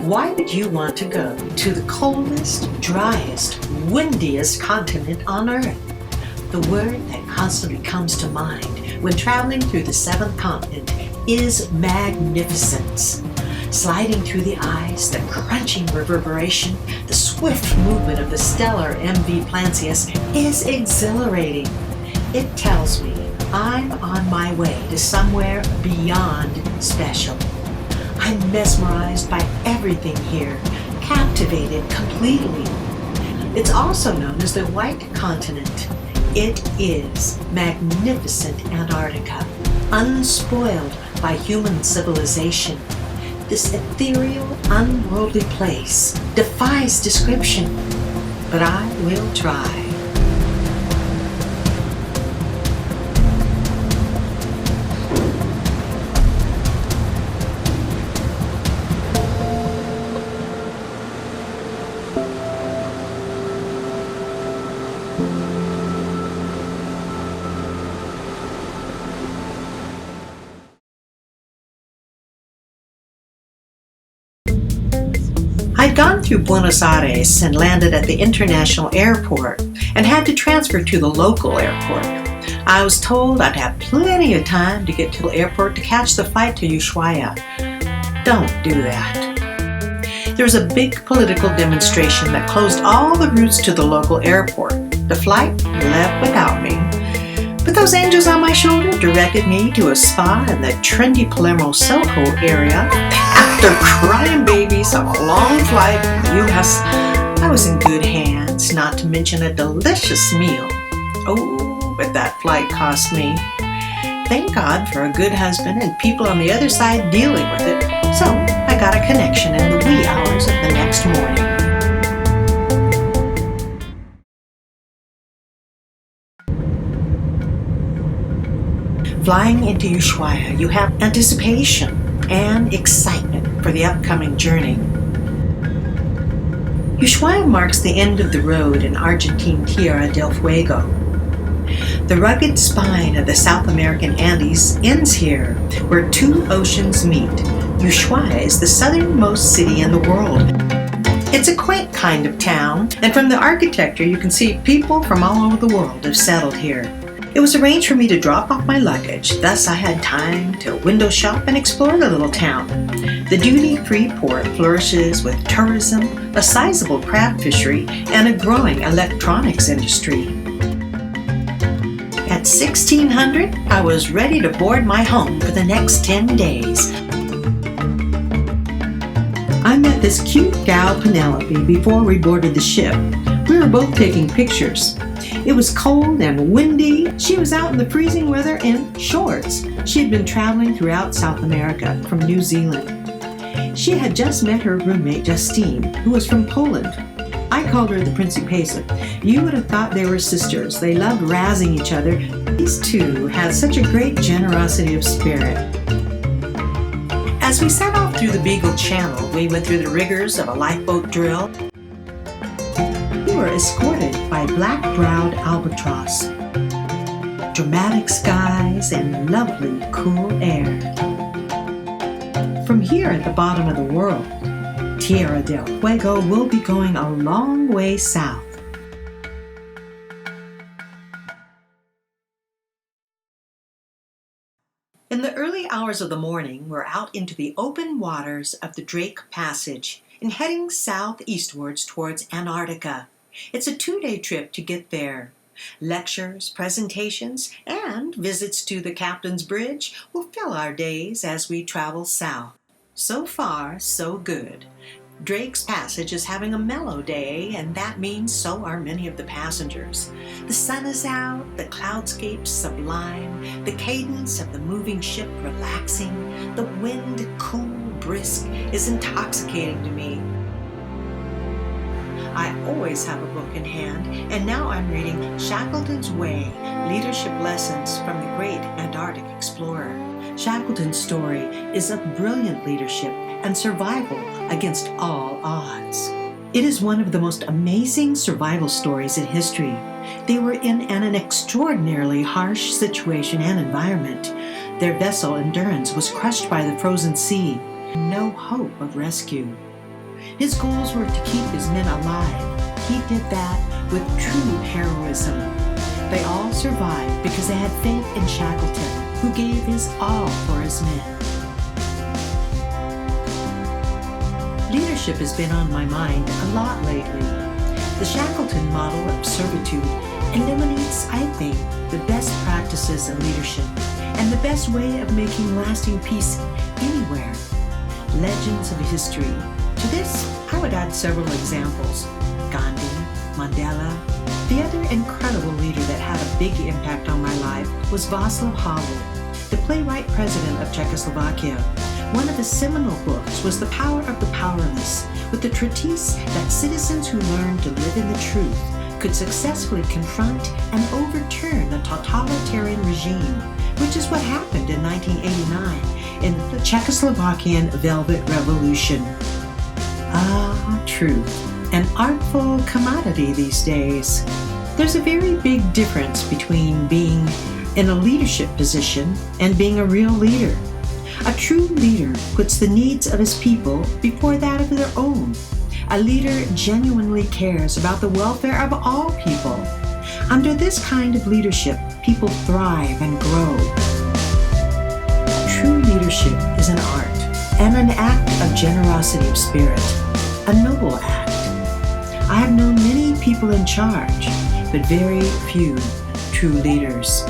Why would you want to go to the coldest, driest, windiest continent on Earth? The word that constantly comes to mind when traveling through the seventh continent is magnificence. Sliding through the ice, the crunching reverberation, the swift movement of the stellar MV Plancius is exhilarating. It tells me I'm on my way to somewhere beyond special. I'm mesmerized by everything here, captivated completely. It's also known as the White Continent. It is magnificent Antarctica, unspoiled by human civilization. This ethereal, unworldly place defies description, but I will try. I'd gone through Buenos Aires and landed at the international airport and had to transfer to the local airport. I was told I'd have plenty of time to get to the airport to catch the flight to Ushuaia. Don't do that. There was a big political demonstration that closed all the routes to the local airport. The flight left without me. But those angels on my shoulder directed me to a spa in the trendy Palermo Soho area. After crying babies on a long flight from the U.S., I was in good hands, not to mention a delicious meal. Oh, but that flight cost me. Thank God for a good husband and people on the other side dealing with it, so I got a connection in the wee hours of the next morning. Flying into Ushuaia, you have anticipation and excitement for the upcoming journey. Ushuaia marks the end of the road in Argentine Tierra del Fuego. The rugged spine of the South American Andes ends here, where two oceans meet. Ushuaia is the southernmost city in the world. It's a quaint kind of town, and from the architecture you can see people from all over the world have settled here. It was arranged for me to drop off my luggage, thus I had time to window shop and explore the little town. The duty-free port flourishes with tourism, a sizable crab fishery, and a growing electronics industry. At 1600, I was ready to board my home for the next 10 days. I met this cute gal Penelope before we boarded the ship. We were both taking pictures. It was cold and windy. She was out in the freezing weather in shorts. She had been traveling throughout South America from New Zealand. She had just met her roommate Justine, who was from Poland. I called her the Principessa. You would have thought they were sisters. They loved razzing each other. These two had such a great generosity of spirit. As we set off through the Beagle Channel, we went through the rigors of a lifeboat drill. We were escorted by black-browed albatross, dramatic skies, and lovely, cool air. From here at the bottom of the world, Tierra del Fuego will be going a long way south. In the early hours of the morning, we're out into the open waters of the Drake Passage and heading southeastwards towards Antarctica. It's a 2-day trip to get there. Lectures, presentations, and visits to the Captain's Bridge will fill our days as we travel south. So far, so good. Drake's Passage is having a mellow day, and that means so are many of the passengers. The sun is out, the cloudscape sublime, the cadence of the moving ship relaxing, the wind cool, brisk, is intoxicating to me. I always have a book in hand, and now I'm reading Shackleton's Way, Leadership Lessons from the Great Antarctic Explorer. Shackleton's story is of brilliant leadership and survival against all odds. It is one of the most amazing survival stories in history. They were in an extraordinarily harsh situation and environment. Their vessel Endurance was crushed by the frozen sea. No hope of rescue. His goals were to keep his men alive. He did that with true heroism. They all survived because they had faith in Shackleton, who gave his all for his men. Leadership has been on my mind a lot lately. The Shackleton model of servitude eliminates, I think, the best practices in leadership and the best way of making lasting peace anywhere. Legends of history. To this, I would add several examples. Gandhi, Mandela. The other incredible leader that had a big impact on my life was Václav Havel, the playwright president of Czechoslovakia. One of his seminal books was The Power of the Powerless, with the treatise that citizens who learned to live in the truth could successfully confront and overturn a totalitarian regime, which is what happened in 1989 in the Czechoslovakian Velvet Revolution. Ah, truth, an artful commodity these days. There's a very big difference between being in a leadership position and being a real leader. A true leader puts the needs of his people before that of their own. A leader genuinely cares about the welfare of all people. Under this kind of leadership, people thrive and grow. True leadership is an art and an act of generosity of spirit, a noble act. I have known many people in charge, but very few true leaders.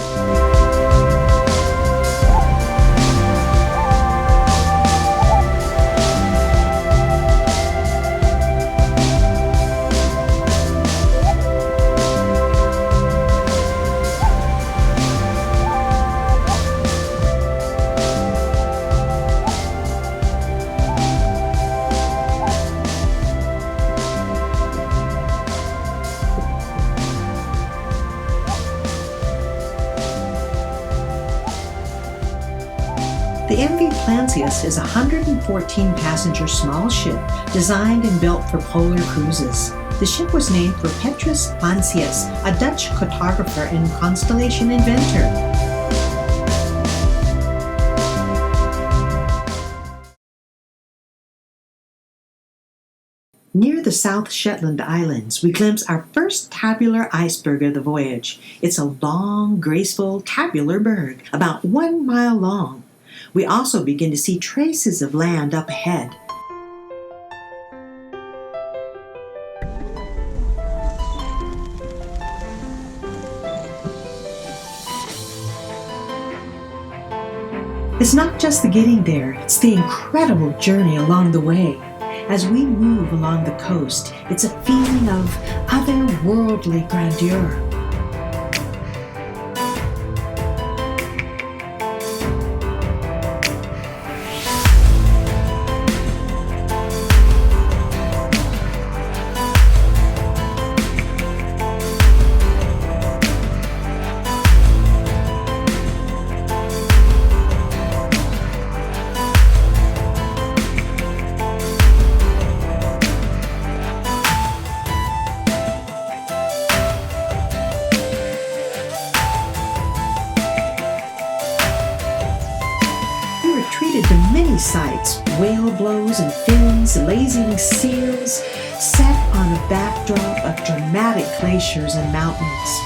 The MV Plancius is a 114-passenger small ship designed and built for polar cruises. The ship was named for Petrus Plancius, a Dutch cartographer and constellation inventor. Near the South Shetland Islands, we glimpse our first tabular iceberg of the voyage. It's a long, graceful, tabular berg, about 1 mile long. We also begin to see traces of land up ahead. It's not just the getting there, it's the incredible journey along the way. As we move along the coast, it's a feeling of otherworldly grandeur. Treated to many sights, whale blows and fins, lazy seals, set on a backdrop of dramatic glaciers and mountains.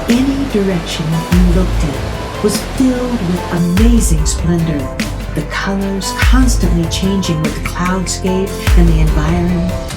Any direction you looked at was filled with amazing splendor, the colors constantly changing with the cloudscape and the environment.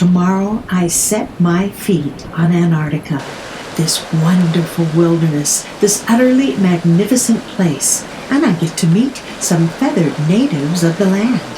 Tomorrow I set my feet on Antarctica, this wonderful wilderness, this utterly magnificent place, and I get to meet some feathered natives of the land.